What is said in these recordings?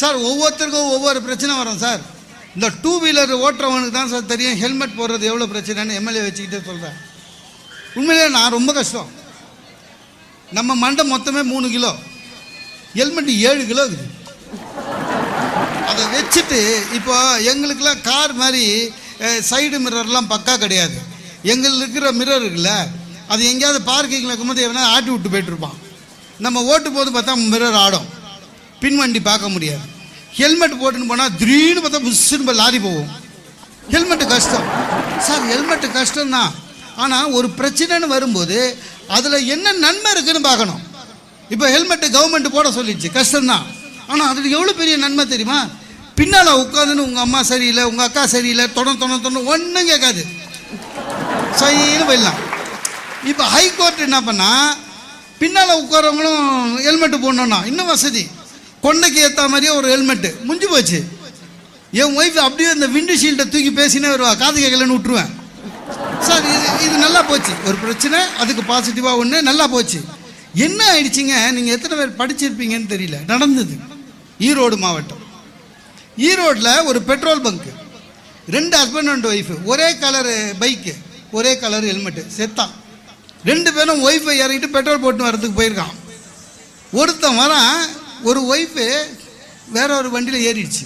Sir ஒவ்வொருத்தருக்கும் ஒவ்வொரு பிரச்சனை வரும் சார். இந்த டூ வீலர் ஓட்டுறவனுக்கு தான் சார் தெரியும் ஹெல்மெட் போடுறது எவ்வளோ பிரச்சனைன்னு எம்எல்ஏ வச்சுக்கிட்டே சொல்கிறேன். உண்மையிலே நான் ரொம்ப கஷ்டம். நம்ம மண்டை மொத்தமே 3 கிலோ, ஹெல்மெட் 7 கிலோ இருக்குது. அதை வச்சுட்டு இப்போ எங்களுக்கெல்லாம் கார் மாதிரி சைடு மிரர்லாம் பக்கா கிடையாது. எங்களுக்கு இருக்கிற மிரர் இருக்குல்ல, அது எங்கேயாவது பார்க்கிங்கில் இருக்கும்போது எவனா ஆட்டி விட்டு போய்ட்டுருப்பான். நம்ம ஓட்டு போது பார்த்தா மிரர் ஆடும், பின்வண்டி பார்க்க முடியாது. ஹெல்மெட் போட்டுன்னு போனால் திடீர்னு பார்த்தா புஷ்ஷுன்னு லாரி போகும். ஹெல்மெட்டு கஷ்டம் சார், ஹெல்மெட்டு கஷ்டம்தான். ஆனால் ஒரு பிரச்சனைன்னு வரும்போது அதில் என்ன நன்மை இருக்குதுன்னு பார்க்கணும். இப்போ ஹெல்மெட்டு கவர்மெண்ட் போட சொல்லிடுச்சு, கஷ்டம்தான். ஆனால் அதில் எவ்வளோ பெரிய நன்மை தெரியுமா? பின்னால் உட்காந்துன்னு உங்கள் அம்மா சரியில்லை, உங்கள் அக்கா சரியில்லை, தொண்ணு ஒன்றும் கேட்காது, சரின்னு போயிடலாம். இப்போ ஹைகோர்ட் என்ன பண்ணால் பின்னால் உட்காரவங்களும் ஹெல்மெட்டு போடணுன்னா இன்னும் வசதி. கொண்டைக்கு ஏற்ற மாதிரியே ஒரு ஹெல்மெட்டு முடிஞ்சு போச்சு. என் ஒய்ஃப் அப்படியே இந்த விண்டு ஷீல்டை தூக்கி பேசினே வருவா, காது கேட்கலன்னு விட்டுருவேன். சார் இது நல்லா போச்சு. ஒரு பிரச்சனை அதுக்கு பாசிட்டிவாக ஒன்று நல்லா போச்சு. என்ன ஆயிடுச்சிங்க, நீங்கள் எத்தனை பேர் படிச்சிருப்பீங்கன்னு தெரியல, நடந்தது ஈரோடு மாவட்டம். ஈரோட்டில் ஒரு petrol bunk, 2 husband and wife, ஒரே கலரு பைக்கு, ஒரே கலர் ஹெல்மெட்டு, செத்தான். 2 பேரும் ஒய்ஃபை இறங்கிட்டு பெட்ரோல் போட்டு வரதுக்கு போயிருக்கான். ஒருத்தன் வரான், ஒரு ஒய்ஃபு வேற ஒரு வண்டியில் ஏறிடுச்சு.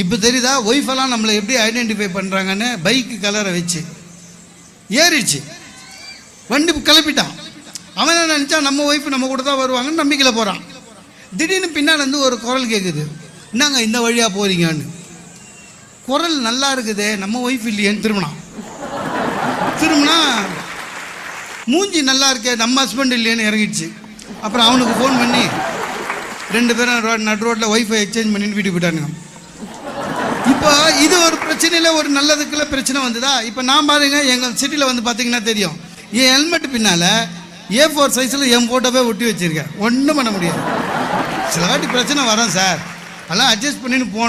இப்போ தெரியுதா ஒய்ஃபெல்லாம் நம்மளை எப்படி ஐடென்டிஃபை பண்ணுறாங்கன்னு? பைக்கு கலரை வச்சு ஏறிடுச்சு, வண்டி கிளப்பிட்டான். அவன் என்ன நினச்சா நம்ம ஒய்ஃபு நம்ம கூட தான் வருவாங்கன்னு நம்பிக்கையில் போகிறான். திடீர்னு பின்னால் வந்து ஒரு குரல் கேட்குது, என்னங்க இந்த வழியாக போகிறீங்கன்னு. குரல் நல்லா இருக்குது, நம்ம ஒய்ஃப் இல்லையேன்னு திரும்பினா மூஞ்சி நல்லா இருக்கே, நம்ம ஹஸ்பண்ட் இல்லையேன்னு இறங்கிடுச்சு. அப்புறம் அவனுக்கு ஃபோன் பண்ணி 2 பேரும் நடு ரோட்டில் ஒய்ஃபை எக்ஸ்சேஞ்ச் பண்ணிட்டு வீட்டுக்கு போயிட்டானுங்க. இப்போ இது ஒரு பிரச்சனையில் ஒரு நல்லதுக்குள்ள பிரச்சனை வந்துதா? இப்போ நான் பாருங்க, எங்கள் சிட்டியில் வந்து பார்த்தீங்கன்னா தெரியும், என் ஹெல்மெட் பின்னால் A4 சைஸில் என் ஃபோட்டோவே ஒட்டி வச்சுருக்கேன். ஒன்றும் பண்ண முடியாது. சில வாட்டி பிரச்சனை வரும் சார், அதெல்லாம் அட்ஜஸ்ட் பண்ணின்னு போகணும்.